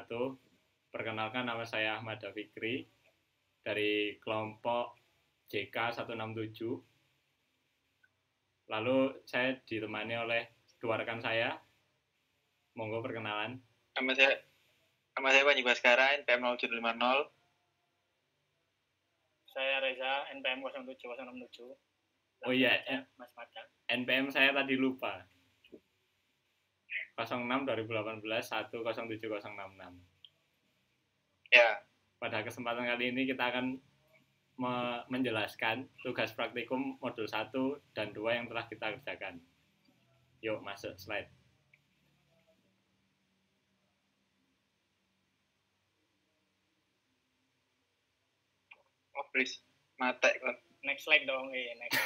wabarakatuh. Perkenalkan, nama saya Ahmad Fikri dari kelompok JK 167. Lalu saya ditemani oleh dua rekan saya. Monggo perkenalan. Nama saya Panji Baskara, NPM 0750. Saya Reza, NPM 07067. Oh iya, Mas Marca. NPM saya tadi lupa. 06 2018 107066. Ya. Pada kesempatan kali ini kita akan menjelaskan tugas praktikum modul 1 dan 2 yang telah kita kerjakan. Yuk masuk slide. Oh please, mata kok. Next slide dong, next.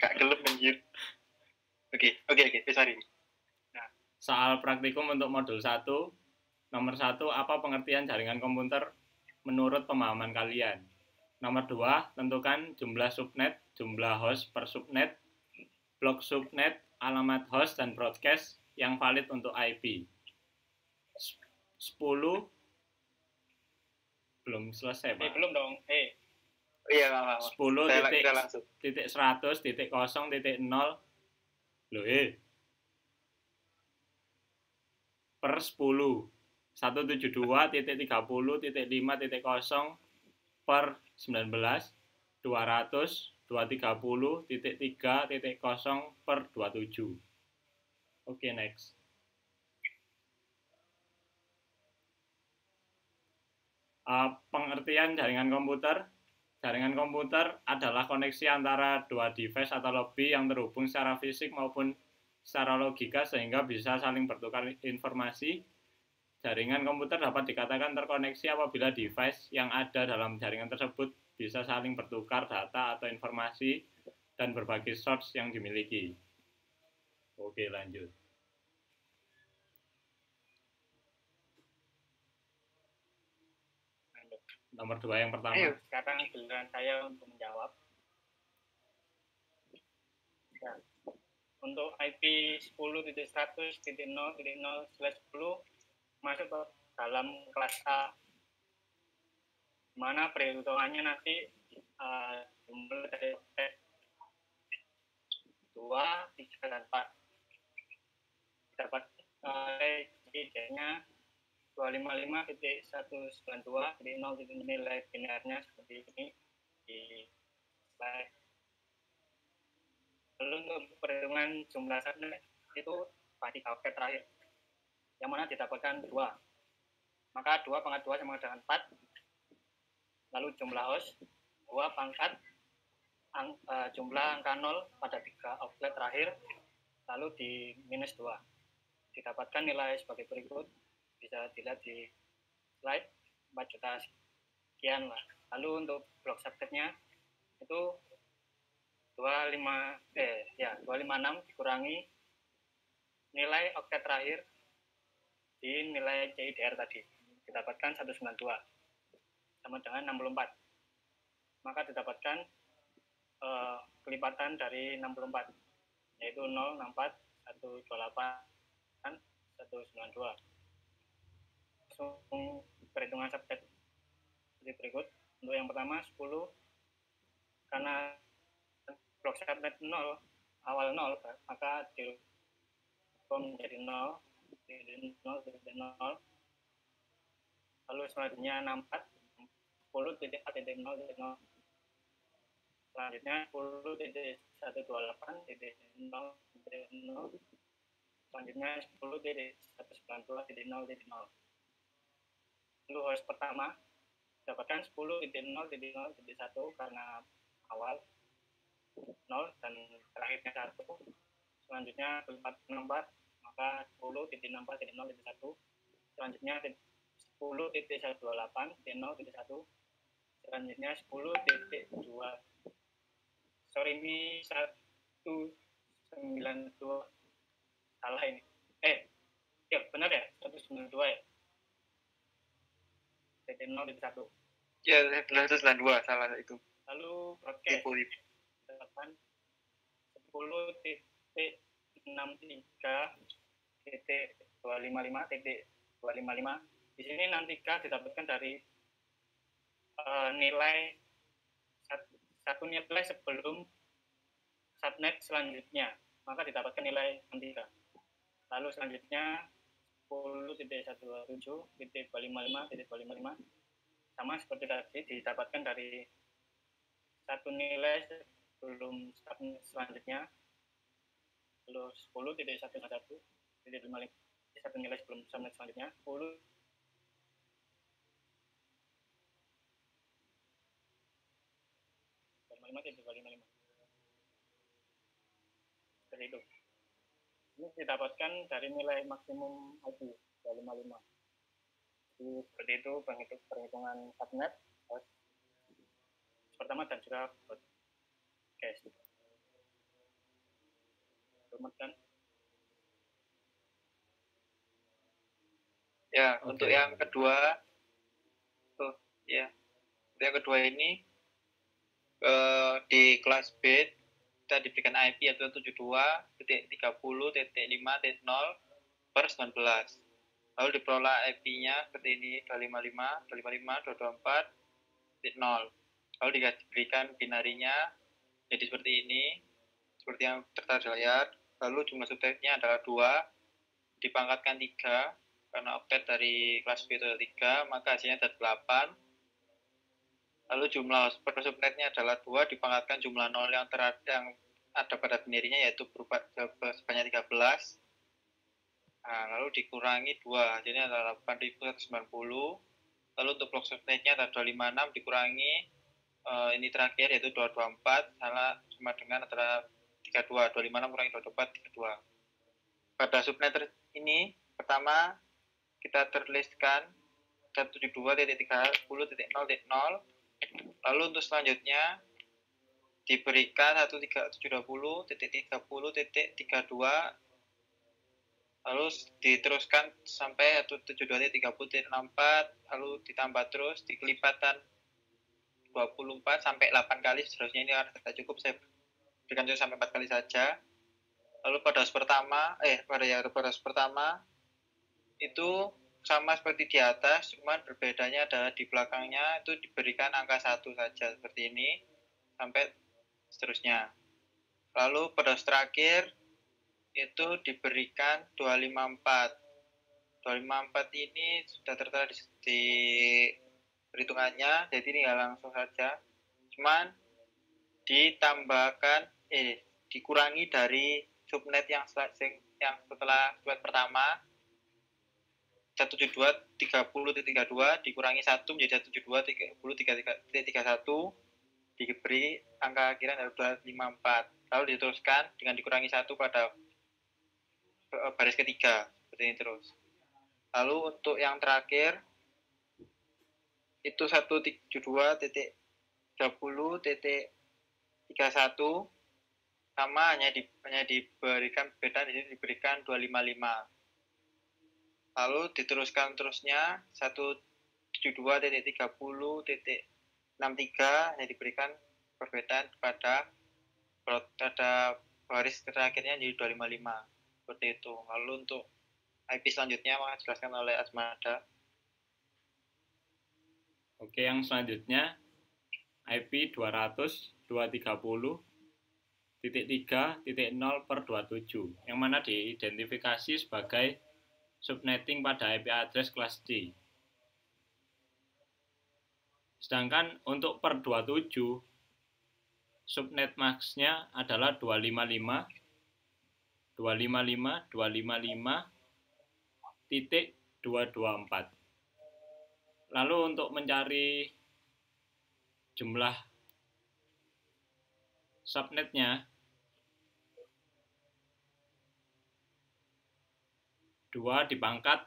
Kak gelap anjir. Oke, sorry. Nah, soal praktikum untuk modul 1, nomor 1, apa pengertian jaringan komputer menurut pemahaman kalian? Nomor 2, tentukan jumlah subnet, jumlah host per subnet, blok subnet, alamat host dan broadcast yang valid untuk IP. 10 belum selesai, Pak. Belum dong. Iya, maaf. 10.100.0.0 loh, per 10 172.30.5.0 per 19 200.230.3.0 per 27. Oke, next. Pengertian jaringan komputer. Jaringan komputer adalah koneksi antara dua device atau lobby yang terhubung secara fisik maupun secara logika sehingga bisa saling bertukar informasi. Jaringan komputer dapat dikatakan terkoneksi apabila device yang ada dalam jaringan tersebut bisa saling bertukar data atau informasi dan berbagi source yang dimiliki. Oke, lanjut. Nomor 2 yang pertama. Ayo, sekarang giliran saya untuk menjawab. Ya. Untuk IP 10.100.0.0/10 masuk ke dalam kelas A, mana perhitungannya nanti jumlah dari 2, 3, dan 4 dapat ID-nya 255.192, jadi 0 nilai binarnya seperti ini di slide. Lalu untuk perhitungan jumlah subnet itu pada octet terakhir, yang mana didapatkan 2. Maka 2 pangkat 2 sama dengan 4. Lalu jumlah host 2 pangkat jumlah angka 0 pada 3 octet terakhir, lalu di minus 2. Didapatkan nilai sebagai berikut. Bisa dilihat di slide 4 juta sekian lah. Lalu untuk blok subnetnya itu 256 dikurangi nilai oktet terakhir di nilai CIDR tadi, didapatkan 192 sama dengan 64. Maka didapatkan kelipatan dari 64, yaitu 064 128 192. Langsung perhitungan subnet seperti berikut. Untuk yang pertama 10, karena blok subnet 0 awal 0, maka dirubah menjadi 0 dari 0 dari 0. Lalu selanjutnya 64 10.0.0. Selanjutnya 10.128.0.0. Selanjutnya 10.192.0.0. Lalu host pertama dapatkan 10.0.0.1 karena awal 0 dan terakhirnya 1. Selanjutnya 64, maka 10.64.0.1. Selanjutnya 10.128.0.1. Selanjutnya 10.2. Sorry, ini 192. Salah ini. Ya benar ya, 192 ya. 0.1. Ya, 192 salah itu. Lalu broadcast 10.63.255.255 Di sini 63 didapatkan dari nilai satu nilai sebelum subnet selanjutnya, maka didapatkan nilai 63. Lalu selanjutnya 10.127.255.255 sama seperti tadi, didapatkan dari satu nilai sebelum subnet selanjutnya, lalu 10.111.55 satu nilai sebelum subnet selanjutnya, 10 seperti itu. Ini didapatkan dari nilai maksimum IP 255. Jadi seperti itu perhitungan subnet pertama dan juga broadcast. Kemudian Ya, untuk yang kedua, yang kedua ini di kelas B kita diberikan IP yaitu 72.30.5.0/19. Lalu diperoleh IP-nya seperti ini 255, 255, 224, 0. Lalu diberikan binarinya jadi seperti ini, seperti yang tertera di layar. Lalu jumlah subnetnya adalah 2, dipangkatkan 3, karena oktet dari kelas B itu ada 3, maka hasilnya ada 8. Lalu jumlah per subnetnya adalah 2, dipangkatkan jumlah 0 yang ada pada binarinya, yaitu berupa sebanyak 13. Nah, lalu dikurangi 2, hasilnya adalah 8.190. Lalu untuk blok subnetnya ada 256, dikurangi ini terakhir yaitu 224, sama dengan antara 32, 256 kurangi 224, 32. Pada subnet ini, pertama kita tertuliskan 172.30.0.0. Lalu untuk selanjutnya diberikan 1.720.30.32, lalu diteruskan sampai 172.30.64, lalu ditambah terus dikelipatan 24 sampai 8 kali, seterusnya. Ini tidak cukup, saya berikan sampai 4 kali saja. Lalu pada baris pertama itu sama seperti di atas, cuman berbedanya adalah di belakangnya itu diberikan angka 1 saja seperti ini sampai seterusnya. Lalu pada terakhir itu diberikan 254. 254 ini sudah tertera di perhitungannya, jadi tinggal langsung saja. Cuman ditambahkan dikurangi dari subnet yang setelah subnet pertama 172.30.32 dikurangi 1 menjadi 172.30.31, diberi angka akhiran adalah 254. Lalu diteruskan dengan dikurangi 1 pada baris ketiga, seperti ini terus. Lalu untuk yang terakhir itu 172.30.31 sama hanya diberikan beda, di sini diberikan 255. Lalu diteruskan terusnya 172.30.63 hanya diberikan perbedaan pada baris terakhirnya jadi 255, seperti itu. Lalu untuk IP selanjutnya akan dijelaskan oleh Asmada. Oke, yang selanjutnya IP 200.230.3.0/27 yang mana diidentifikasi sebagai subnetting pada IP address kelas D. Sedangkan untuk per 27 subnet max-nya adalah 255, 255, 255.224. Lalu untuk mencari jumlah subnetnya 2 dipangkat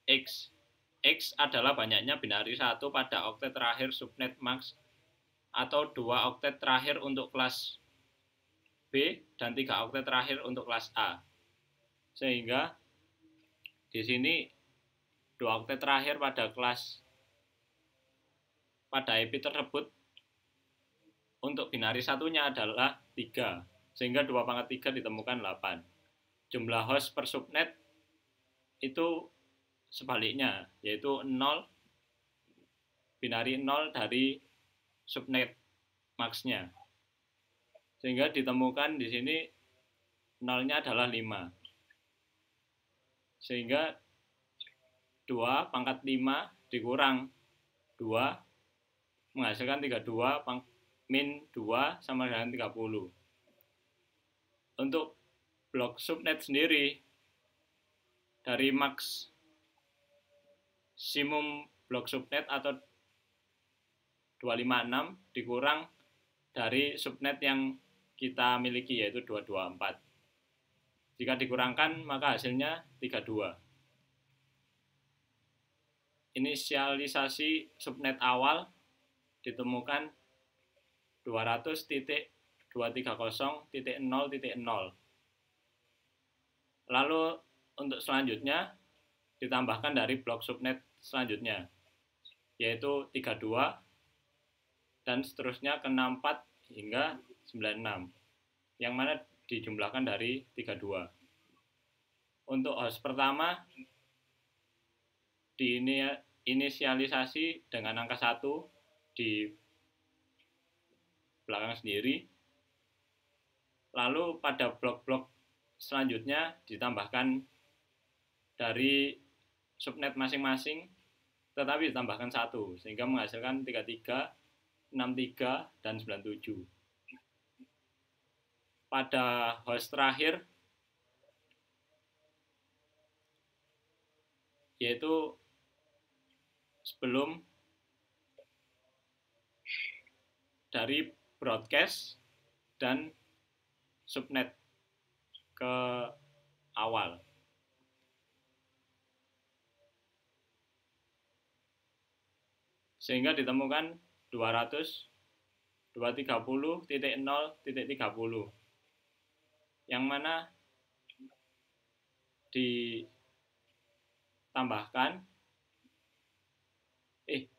X. X adalah banyaknya binari 1 pada oktet terakhir subnet max atau 2 oktet terakhir untuk kelas B dan 3 oktet terakhir untuk kelas A. Sehingga di sini 2 oktet terakhir pada IP tersebut untuk binari satunya adalah 3, sehingga 2 pangkat 3 ditemukan 8. Jumlah host per subnet itu sebaliknya, yaitu 0 binari 0 dari subnet max-nya. Sehingga ditemukan di sini 0-nya adalah 5. Sehingga 2 pangkat 5 dikurang 2 menghasilkan 32 min 2 sama dengan 30. Untuk blok subnet sendiri, dari maksimum blok subnet atau 256 dikurang dari subnet yang kita miliki, yaitu 224. Jika dikurangkan maka hasilnya 32. Inisialisasi subnet awal ditemukan 200.230.0.0. Lalu untuk selanjutnya ditambahkan dari blok subnet selanjutnya, yaitu 32 dan seterusnya ke 64 hingga 96, yang mana dijumlahkan dari 32. Untuk host pertama diinisialisasi dengan angka 1 di belakang sendiri. Lalu pada blok-blok selanjutnya ditambahkan dari subnet masing-masing, tetapi ditambahkan 1 sehingga menghasilkan 33, 63, dan 97. Pada host terakhir, yaitu sebelum dari broadcast dan subnet ke awal. Sehingga ditemukan 200.230.0.30, yang mana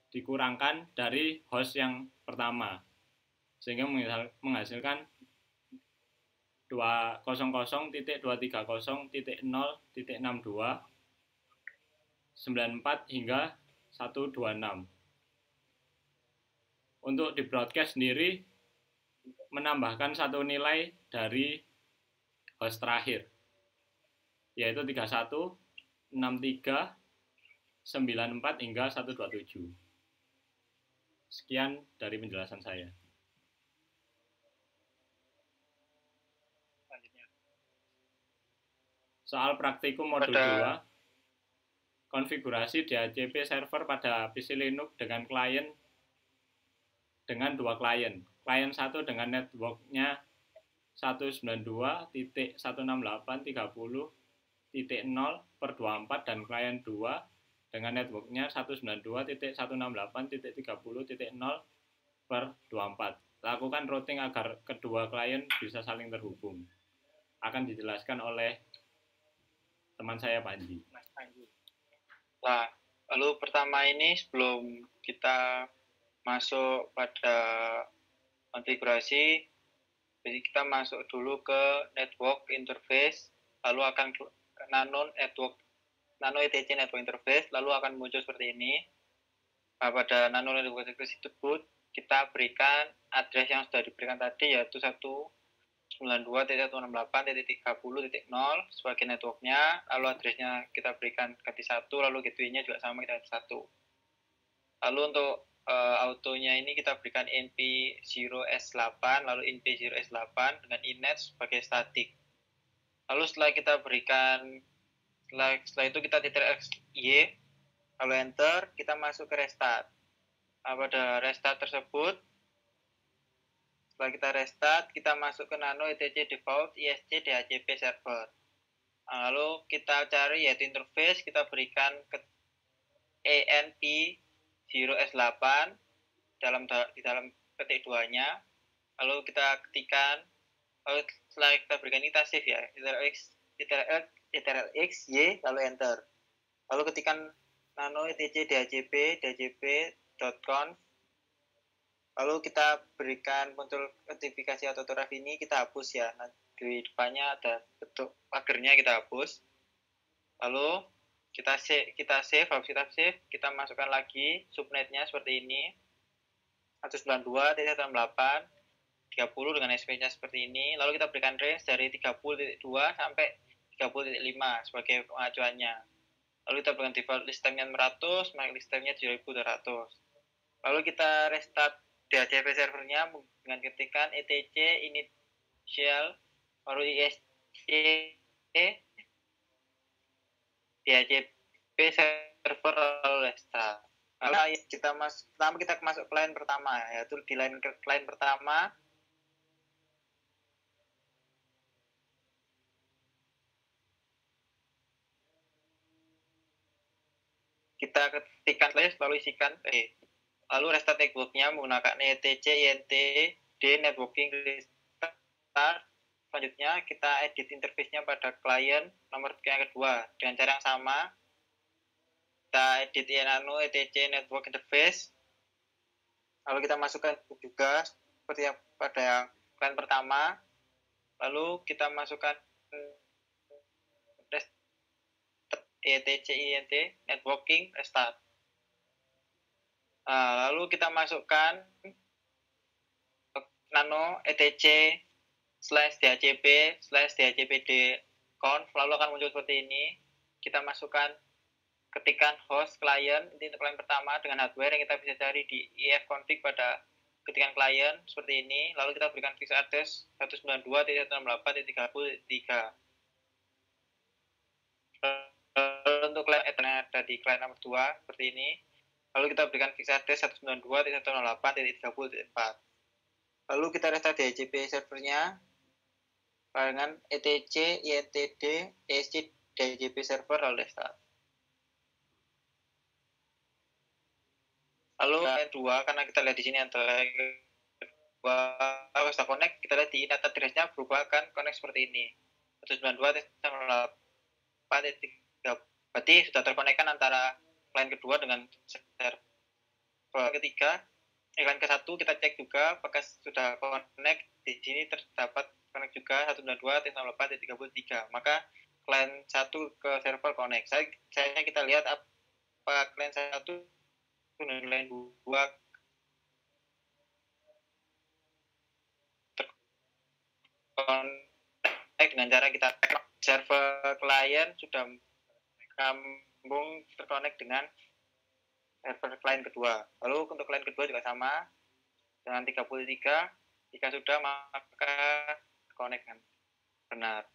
dikurangkan dari host yang pertama, sehingga menghasilkan 200.230.0.62, 94 hingga 126. Untuk di broadcast sendiri menambahkan satu nilai dari host terakhir, yaitu 31, 63, 94 hingga 127. Sekian dari penjelasan saya. Soal praktikum modul 2, konfigurasi DHCP server pada PC Linux dengan dua klien. Klien 1 dengan networknya 192.168.30.0/24 dan klien 2 dengan networknya 192.168.30.0/24. Lakukan routing agar kedua klien bisa saling terhubung. Akan dijelaskan oleh teman saya Panji. Nah, lalu pertama ini sebelum kita masuk pada konfigurasi, jadi kita masuk dulu ke network interface, lalu akan nano etc network interface, lalu akan muncul seperti ini. Nah, pada nano network interface tersebut kita berikan address yang sudah diberikan tadi, yaitu 192.168.30.0 sebagai networknya, lalu addressnya kita berikan ganti 1, lalu gateway-nya juga sama kita ganti 1. Lalu untuk autonya ini kita berikan np0s8, lalu np0s8 dengan inet sebagai static. Lalu setelah itu kita .xy, lalu enter, kita masuk ke restart. Nah, pada restart tersebut, setelah kita restart, kita masuk ke nano etc default isc dhcp server. Nah, lalu kita cari yaitu interface, kita berikan ke enp0s8 di dalam ketik 2-nya. Lalu kita ketikkan, lalu setelah kita berikan ini kita save ya, ctrl-x-y, lalu enter. Lalu ketikkan nano etc dhcp.conf. Lalu kita berikan muncul notifikasi autotraf ini, kita hapus ya. Nah, di depannya ada bentuk pagernya, kita hapus. Lalu kita save, habis kita masukkan lagi subnetnya seperti ini, 192.168 30 dengan SP-nya seperti ini. Lalu kita berikan range dari 30.2 sampai 30.5 sebagai pengajuannya. Lalu kita berikan default list time-nya 600, max list time-nya 7.200. Lalu kita restart DHCP servernya dengan ketikan etc initial baru ISC DHCP server lalu restart. Lalu kita masuk klien pertama, yaitu di klien pertama kita ketikkan slash lalu isikan lalu restart networknya menggunakan etc int d networking restart. Selanjutnya kita edit interface-nya pada klien nomor yang kedua dengan cara yang sama. Kita edit nano etc network interface, lalu kita masukkan juga seperti yang pada yang klien pertama, lalu kita masukkan etc int networking restart. Lalu kita masukkan nano etc slash dhcp slash dhcpd conf, lalu akan muncul seperti ini. Kita masukkan ketikan host klien, ini untuk klien pertama dengan hardware yang kita bisa cari di ifconfig pada ketikan klien seperti ini. Lalu kita berikan fixed address 192.168.30.3. Untuk klien Ethernet ada di klien nomor 2 seperti ini. Lalu kita berikan fixed address 192.168.30.4. Lalu kita restart DHCP servernya dengan etc intd esc DHCP server lalu restart. Lalu klien 2 karena kita lihat di sini adalah sudah connect, kita lihat di NAT address-nya berubah kan connect seperti ini 192.168.3. Berarti sudah terkonekkan antara klien kedua dengan server ketiga. Klien ke-1 kita cek juga apakah sudah connect. Di sini terdapat connect juga 192.168.30.3. Maka klien 1 ke server connect. Saya kita lihat apa klien 1 dan klien 2 terconnect dengan cara kita server klien sudah sambung terconnect dengan server klien kedua. Lalu untuk klien kedua juga sama dengan 33. Jika sudah maka connect kan benar.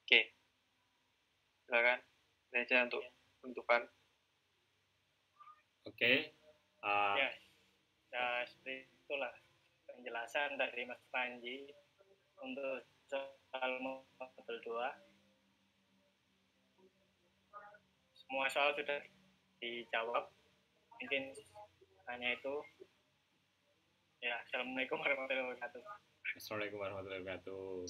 Oke. Silakan. Saja untuk penutupan. Oke. Ya, seperti itulah penjelasan dari Mas Panji untuk soal modul 2. Semua soal sudah dijawab. Mungkin hanya itu. Ya, Assalamualaikum warahmatullahi wabarakatuh. Assalamualaikum warahmatullahi wabarakatuh.